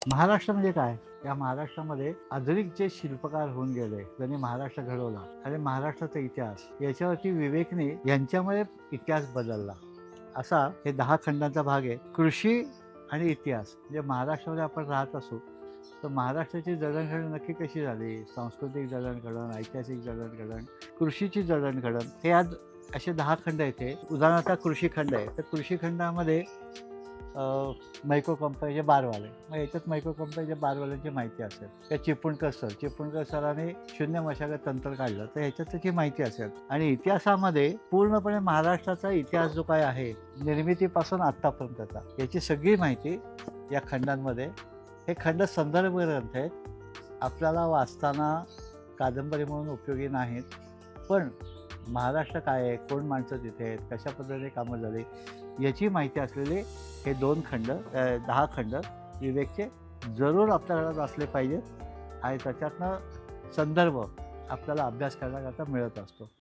महाराष्ट्र म्हणजे काय? या महाराष्ट्रामध्ये आधुनिक जे शिल्पकार होऊन गेले, ज्यांनी महाराष्ट्र घडवला आणि महाराष्ट्राचा इतिहास याच्यावरती विवेकने यांच्यामुळे इतिहास बदलला. असा हे 10 खंडांचा भाग आहे. कृषी आणि इतिहास म्हणजे महाराष्ट्रामध्ये आपण राहत असू, तर महाराष्ट्राची जडणघडण नक्की कशी झाली? सांस्कृतिक जडणघडण, ऐतिहासिक जडणघडण, कृषीची जडणघडण हे आज असे 10 खंड येते. उदाहरणार्थ कृषी खंड आहे. तर कृषी खंडामध्ये मैको कंपनीचे बारवाले. मग याच्यात मैको कंपनीच्या बारवाल्यांची माहिती असेल. त्या चिपळूणकर सरांनी शून्य मशागत तंत्र काढलं, तर ह्याच्यात त्याची माहिती असेल. आणि इतिहासामध्ये पूर्णपणे महाराष्ट्राचा इतिहास जो काय आहे, निर्मितीपासून आत्तापर्यंतचा, याची सगळी माहिती या खंडांमध्ये हे खंड संदर्भ ग्रंथ आहेत. आपल्याला वाचताना कादंबरी म्हणून उपयोगी नाहीत. पण महाराष्ट्र काय आहे, कोण माणसं तिथे आहेत, कशा पद्धतीने कामं झाली, याची माहिती असलेले हे 2 खंड 10 खंड विवेकचे जरूर आपल्याकडे असले पाहिजेत आणि त्याच्यातनं संदर्भ आपल्याला अभ्यास करण्याकरता मिळत असतो.